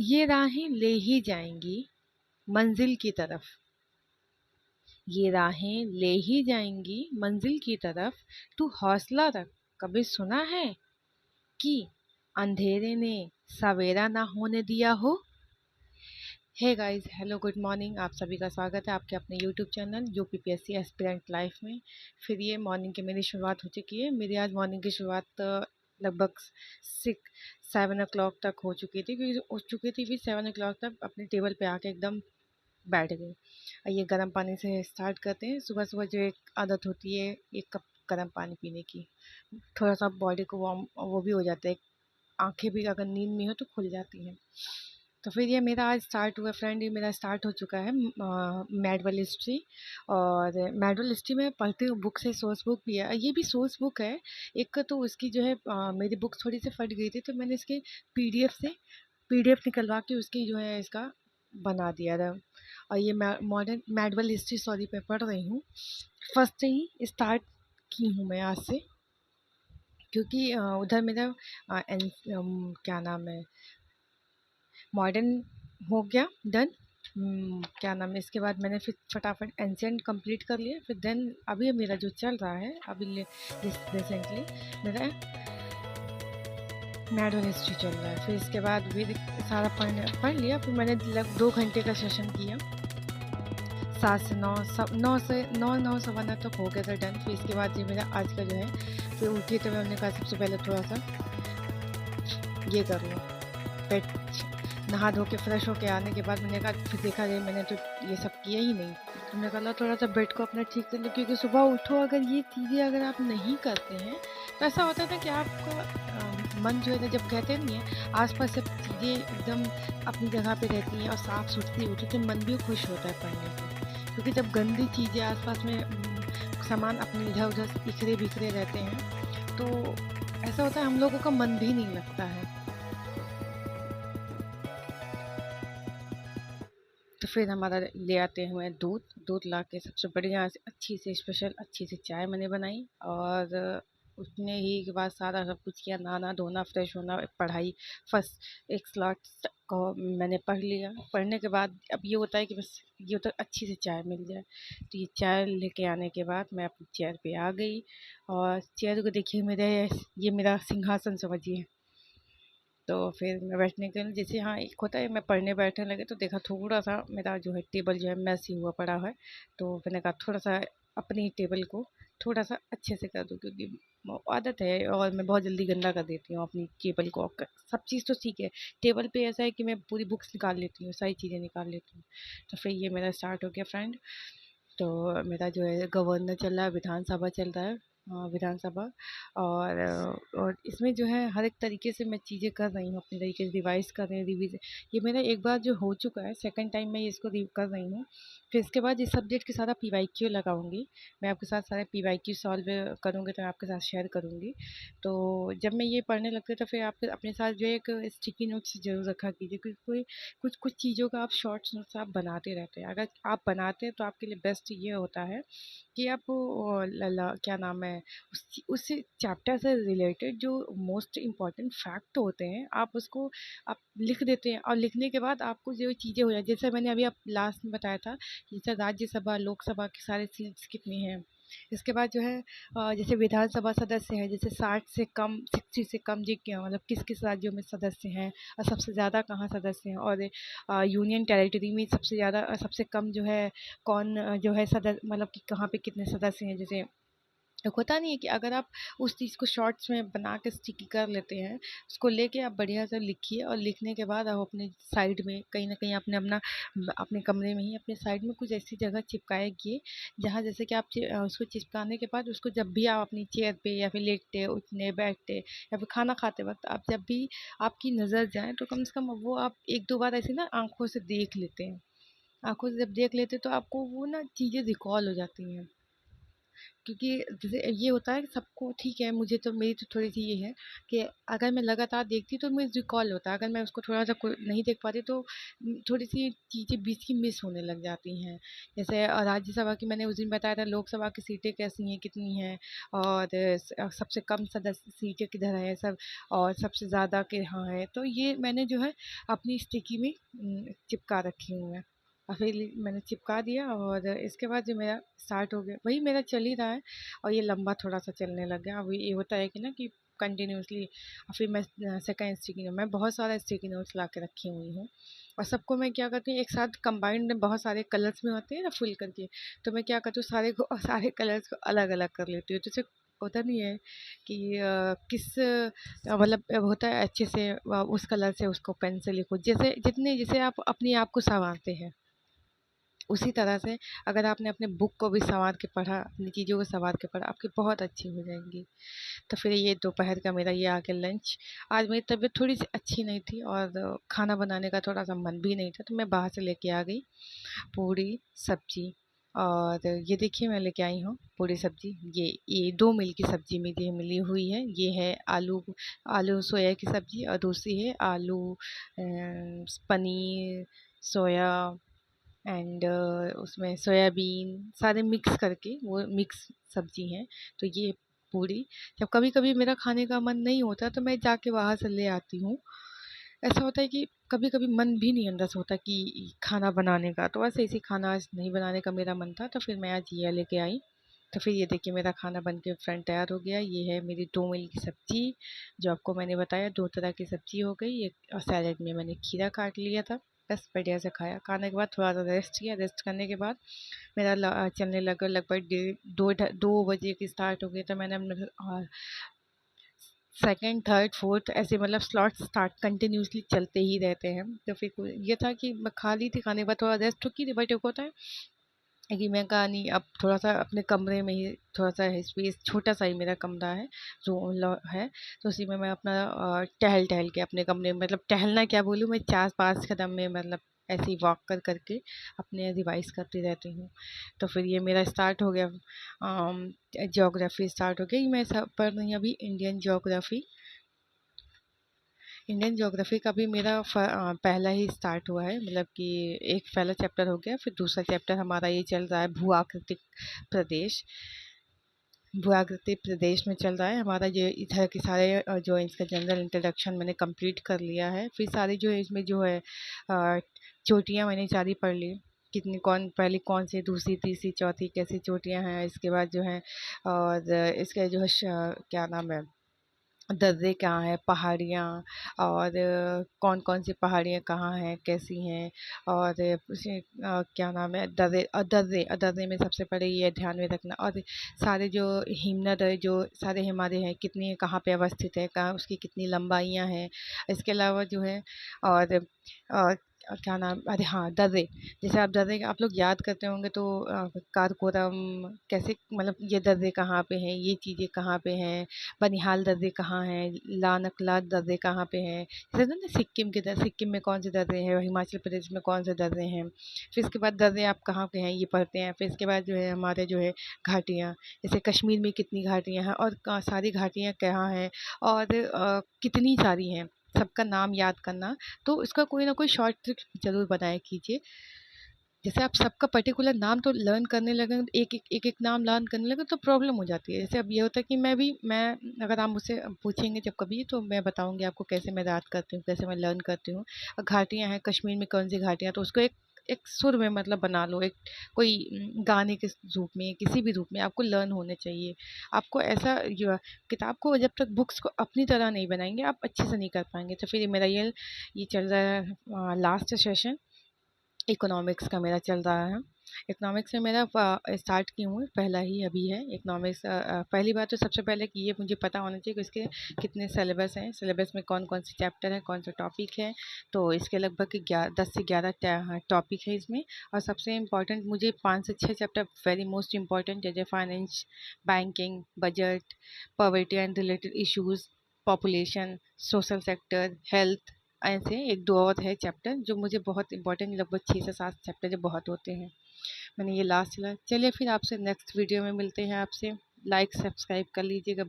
ये राहें ले ही जाएंगी मंजिल की तरफ। ये राहें ले ही जाएंगी मंजिल की तरफ। तू हौसला रख। कभी सुना है कि अंधेरे ने सवेरा ना होने दिया हो। Hey guys, hello, good morning. आप सभी का स्वागत है आपके अपने YouTube channel UPPSC aspirant life में। फिर ये मॉर्निंग की मेरी शुरुआत हो चुकी है। मेरी आज मॉर्निंग की शुरुआत लगभग 7 o'clock तक हो चुकी थी, क्योंकि हो चुकी थी। फिर 7 o'clock तक अपने टेबल पे आके एकदम बैठ गई। ये गर्म पानी से स्टार्ट करते हैं। सुबह सुबह जो एक आदत होती है 1 कप गर्म पानी पीने की, थोड़ा सा बॉडी को वार्म वो भी हो जाता है। आंखें भी अगर नींद में हो तो खुल जाती हैं। तो फिर ये मेरा आज स्टार्ट हुआ फ्रेंड। ये मेरा स्टार्ट हो चुका है मैडवल हिस्ट्री। और मैडवल हिस्ट्री में पढ़ती हूँ, बुक से सोर्स बुक भी है। ये भी सोर्स बुक है। एक तो उसकी जो है मेरी बुक थोड़ी सी फट गई थी, तो मैंने इसके पीडीएफ निकलवा के उसकी जो है इसका बना दिया था। और ये मॉडर्न मैडवल हिस्ट्री सॉरी मैं पढ़ रही हूँ। फर्स्ट से ही स्टार्ट की हूँ मैं आज से, क्योंकि उधर मेरा क्या नाम है, मॉडर्न हो गया डन। क्या नाम है, इसके बाद मैंने फिर फटाफट एंशिएंट कंप्लीट कर लिया। फिर देन अभी मेरा जो चल रहा है अभी रिसेंटली मेरा मैडर्न हिस्ट्री चल रहा है। फिर इसके बाद भी सारा पढ़ लिया। फिर मैंने लगभग 2 घंटे का सेशन किया। 7 से 9, सब 9 से 9 तक हो गया था डन। फिर इसके बाद ये मेरा आज का जो है, फिर उठी तो मैंने कहा सबसे पहले थोड़ा सा ये कर लूँ, पेट नहा धो के फ्रेश होके आने के बाद मैंने कहा, फिर देखा जाए मैंने तो ये सब किया ही नहीं। तो मैंने कहा थोड़ा सा बेड को अपना ठीक कर लो, क्योंकि सुबह उठो अगर ये चीज़ें अगर आप नहीं करते हैं तो ऐसा होता है ना कि आपका मन जो है ना, जब कहते नहीं है आसपास सब चीज़ें एकदम अपनी जगह पे रहती हैं और साफ़ सुथरी होती है, तो मन भी खुश होता है पढ़ने को। क्योंकि जब गंदी चीज़ें आसपास में सामान अपने इधर उधर बिखरे बिखरे रहते हैं, तो ऐसा होता है हम लोगों का मन भी नहीं लगता है। तो फिर हमारा ले आते हुए दूध। दूध ला के सबसे बढ़िया से अच्छी से स्पेशल अच्छी सी चाय मैंने बनाई। और उठने ही के बाद सारा सब कुछ किया, नहाना धोना फ्रेश होना, पढ़ाई फर्स्ट एक स्लॉट को मैंने पढ़ लिया। पढ़ने के बाद अब ये होता है कि बस ये होता है अच्छी सी चाय मिल जाए। तो ये चाय लेके आने के बाद मैं अपनी चेयर पे आ गई। और चेयर को देखिए, ये मेरा सिंहासन समझिए। तो फिर मैं बैठने के लिए जैसे, हाँ एक होता है मैं पढ़ने बैठने लगे तो देखा थोड़ा सा मेरा जो है टेबल जो है मैसी हुआ पड़ा है। तो मैंने कहा थोड़ा सा अपनी टेबल को थोड़ा सा अच्छे से कर दूँ, क्योंकि आदत है और मैं बहुत जल्दी गंदा कर देती हूँ अपनी टेबल को। सब चीज़ तो ठीक है, टेबल पे ऐसा है कि मैं पूरी बुक्स निकाल लेती हूँ, सारी चीज़ें निकाल लेती हूँ। तो फिर ये मेरा स्टार्ट हो गया फ्रेंड। तो मेरा जो है गवर्नर चल रहा है, विधानसभा चल रहा है, विधानसभा। और इसमें जो है हर एक तरीके से मैं चीज़ें कर रही हूँ, अपने तरीके से रिवाइज़ कर रही हूँ, रिवीज़। ये मेरा एक बार जो हो चुका है, सेकंड टाइम मैं इसको कर रही हूँ। फिर इसके बाद इस सब्जेक्ट के सारा पीवाईक्यू लगाऊंगी। मैं आपके साथ सारे पीवाईक्यू सॉल्व करूँगी, तो मैं आपके साथ शेयर करूँगी। तो जब मैं ये पढ़ने लगती हूँ तो फिर आप अपने साथ जो है एक स्टिकी नोट्स ज़रूर रखा कीजिए, क्योंकि कोई कुछ कुछ चीज़ों का आप शॉर्ट्स नोट्स आप बनाते रहते हैं। अगर आप बनाते हैं तो आपके लिए बेस्ट ये होता है कि आप क्या नाम है, उस चैप्टर से रिलेटेड जो मोस्ट इम्पॉर्टेंट फैक्ट होते हैं आप उसको आप लिख देते हैं। और लिखने के बाद आपको जो चीज़ें हो जाए, जैसे मैंने अभी आप लास्ट में बताया था, जैसे राज्यसभा लोकसभा के सारे सीट्स कितनी हैं। इसके बाद जो है जैसे विधानसभा सदस्य हैं, जैसे 60 से कम, 60 से कम जी क्या मतलब किस किस राज्यों में सदस्य हैं, और सबसे ज़्यादा कहाँ सदस्य हैं। और यूनियन टेरिटरी में सबसे ज़्यादा सबसे कम जो है कौन जो है सदस्य, मतलब कि कहाँ पे कितने सदस्य हैं। जैसे एक होता नहीं है कि अगर आप उस चीज़ को शॉर्ट्स में बना के स्टिकी कर लेते हैं, उसको लेके आप बढ़िया से लिखिए। और लिखने के बाद आप अपने साइड में कहीं न कहीं आपने अपने कमरे में ही अपने साइड में कुछ ऐसी जगह चिपकाइए, जहाँ जैसे कि आप उसको चिपकाने के बाद उसको जब भी आप अपनी चेयर पे या फिर लेटते, उठने, बैठते या फिर खाना खाते वक़्त आप जब भी आपकी नज़र जाए, तो कम से कम वो आप 1-2 बार ऐसे ना आँखों से देख लेते हैं। आँखों से जब देख लेते हैं तो आपको वो ना चीज़ें रिकॉल हो जाती हैं। क्योंकि जैसे ये होता है कि सबको ठीक है, मुझे तो मेरी तो थोड़ी-सी ये है कि अगर मैं लगातार देखती तो मुझे रिकॉल होता है, अगर मैं उसको थोड़ा-सा कोई नहीं देख पाती तो थोड़ी-सी चीज़ें बीच की मिस होने लग जाती हैं। जैसे राज्यसभा की मैंने उस दिन बताया था, लोकसभा की सीटें कैसी हैं, कितनी हैं, और सबसे कम सदस्य सीटें किधर हैं सब, और सबसे ज़्यादा कहाँ है। तो ये मैंने जो है अपनी स्टिकी में चिपका रखी हूँ मैं। और फिर मैंने चिपका दिया, और इसके बाद जो मेरा स्टार्ट हो गया, वही मेरा चल ही रहा है, और ये लंबा थोड़ा-सा चलने लग गया। अब ये होता है कि ना कि कंटिन्यूअसली, और फिर मैं सेकंड स्टिकी नोट, मैं बहुत सारा स्टिकी नोट्स ला के रखी हुई हूँ, और सबको मैं क्या करती हूँ, एक साथ कंबाइंड बहुत सारे कलर्स में होते हैं ना फिल करके, तो मैं क्या करती हूँ, सारे कलर्स को अलग-अलग कर लेती हूँ। जैसे होता नहीं है कि मतलब अब होता है अच्छे से उस कलर से उसको पेन से लिखो, जैसे आप अपने आप को सँवारते हैं, उसी तरह से अगर आपने अपने बुक को भी सँवार के पढ़ा, अपनी चीज़ों को सँवार के पढ़ा, आपकी बहुत अच्छी हो जाएँगी। तो फिर ये दोपहर का मेरा ये आ गया लंच। आज मेरी तबीयत थोड़ी-सी अच्छी नहीं थी, और खाना बनाने का थोड़ा-सा मन भी नहीं था, तो मैं बाहर से लेके आ गई पूड़ी, सब्ज़ी, और ये देखिए मैं लेके आई हूँ पूड़ी सब्ज़ी। ये 2 मील की सब्ज़ी मुझे मिली हुई है। ये है आलू आलू सोया की सब्ज़ी, और दूसरी है आलू पनीर, सोया, एंड उसमें सोयाबीन सारे मिक्स करके वो मिक्स सब्ज़ी हैं। तो ये पूड़ी, जब कभी-कभी मेरा खाने का मन नहीं होता तो मैं जाके बाहर से ले आती हूँ। ऐसा होता है कि कभी-कभी मन भी नहीं अंदर से होता कि खाना बनाने का, तो ऐसे ऐसे खाना आज नहीं बनाने का मेरा मन था, तो फिर मैं आज ये लेके आई। तो फिर ये देखिए मेरा खाना बन के फ्रेंड तैयार हो गया। ये है मेरी 2 मील की सब्ज़ी, जो आपको मैंने बताया 2 तरह की सब्ज़ी हो गई। एक सैलेड में मैंने खीरा काट लिया था, बस बढ़िया से खाया। खाने के बाद थोड़ा-सा रेस्ट किया, रेस्ट करने के बाद मेरा चलने लगा लगभग डेढ़ 2 बजे की स्टार्ट हो गई, तो मैंने अपने सेकंड, थर्ड, फोर्थ ऐसे मतलब स्लॉट्स स्टार्ट कंटिन्यूअसली चलते ही रहते हैं। तो फिर ये था कि मैं खा ली थी, खाने के बाद थोड़ा रेस्ट की थी, बट एक होता है कि मैं कहा नहीं, अब थोड़ा-सा अपने कमरे में ही थोड़ा-सा है स्पेस, छोटा-सा ही मेरा कमरा है, जो है, तो उसी में मैं अपना टहल-टहल के अपने कमरे में, मतलब टहलना क्या बोलूँ मैं, 4-5 कदम में मतलब ऐसे ही वॉक करके अपने रिवाइज़ करती रहती हूँ। तो फिर ये मेरा स्टार्ट हो गया, ज्योग्राफ़ी स्टार्ट हो गई। मैं पढ़ रही हूँ अभी इंडियन ज्योग्राफ़ी। इंडियन ज्योग्राफी का भी मेरा पहला ही स्टार्ट हुआ है, मतलब कि एक पहला चैप्टर हो गया, फिर दूसरा चैप्टर हमारा ये चल रहा है प्रदेश भू-आकृति प्रदेश में चल रहा है हमारा। ये इधर के सारे जो इसका जनरल इंट्रोडक्शन मैंने कंप्लीट कर लिया है। फिर सारी जो है इसमें जो है चोटियाँ मैंने सारी पढ़ ली, कितनी कौन पहली कौन सी, दूसरी, तीसरी, चौथी कैसी चोटियाँ हैं, इसके बाद जो है, और इसका जो है क्या नाम है, दर्रे कहाँ हैं, पहाड़ियाँ, और कौन-कौन सी पहाड़ियाँ कहाँ हैं, कैसी हैं, और उसे क्या नाम है, दर्रे में सबसे पहले ये ध्यान में रखना, और सारे जो हिमनद है, जो सारे हिमालय हैं, कितनी कहाँ पे अवस्थित है, कहाँ उसकी कितनी लंबाइयाँ हैं। इसके अलावा जो है, और क्या नाम, अरे हाँ, दर्रे, जैसे आप लोग याद करते होंगे तो काराकोरम कैसे, मतलब ये दर्रे कहाँ पे हैं, ये चीज़ें कहाँ पे हैं, बनिहाल दर्रे कहाँ हैं, लानकला दर्रे कहाँ पे हैं, जैसे ना सिक्किम में कौन से दर्रे हैं, हिमाचल प्रदेश में कौन से दर्रे हैं। फिर इसके बाद दर्रे आप कहाँ पे हैं ये पढ़ते हैं। फिर इसके बाद जो है हमारे जो है घाटियाँ, जैसे कश्मीर में कितनी घाटियाँ हैं, और सारी घाटियाँ कहाँ हैं, और कितनी सारी हैं, सबका नाम याद करना। तो इसका कोई ना कोई शॉर्ट ट्रिक ज़रूर बनाया कीजिए। जैसे आप सबका पर्टिकुलर नाम तो लर्न करने लगे, एक-एक नाम लर्न करने लगे तो प्रॉब्लम हो जाती है। जैसे अब ये होता है कि मैं अगर आप मुझसे पूछेंगे जब कभी, तो मैं बताऊँगी आपको कैसे मैं याद करती हूँ, कैसे मैं लर्न करती हूँ। घाटियाँ हैं, कश्मीर में कौन-सी घाटियाँ, तो उसको एक एक सुर में मतलब बना लो, एक कोई गाने के रूप में, किसी भी रूप में आपको लर्न होने चाहिए। आपको ऐसा किताब को जब तक बुक्स को अपनी तरह नहीं बनाएँगे, आप अच्छे से नहीं कर पाएँगे। तो फिर मेरा ये चल रहा है लास्ट सेशन, इकोनॉमिक्स का मेरा चल रहा है। इकोनॉमिक्स में मेरा स्टार्ट की हूँ, पहला ही अभी है इकोनॉमिक्स। पहली बात तो सबसे पहले कि ये मुझे पता होना चाहिए कि इसके कितने सिलेबस हैं, सिलेबस में कौन-कौन से चैप्टर हैं, कौन सा टॉपिक है। तो इसके लगभग 10 से 11 टॉपिक है इसमें, और सबसे इम्पोर्टेंट मुझे 5 से 6 चैप्टर वेरी मोस्ट इम्पोर्टेंट, जैसे finance, banking, budget, poverty and related issues, population, social sector, health, ऐसे 1-2 और है चैप्टर जो मुझे बहुत इम्पोर्टेंट, लगभग 6 से 7 चैप्टर जो बहुत होते हैं। मैंने ये लास्ट चला। चलिए फिर आपसे नेक्स्ट वीडियो में मिलते हैं। आपसे लाइक सब्सक्राइब कर लीजिएगा।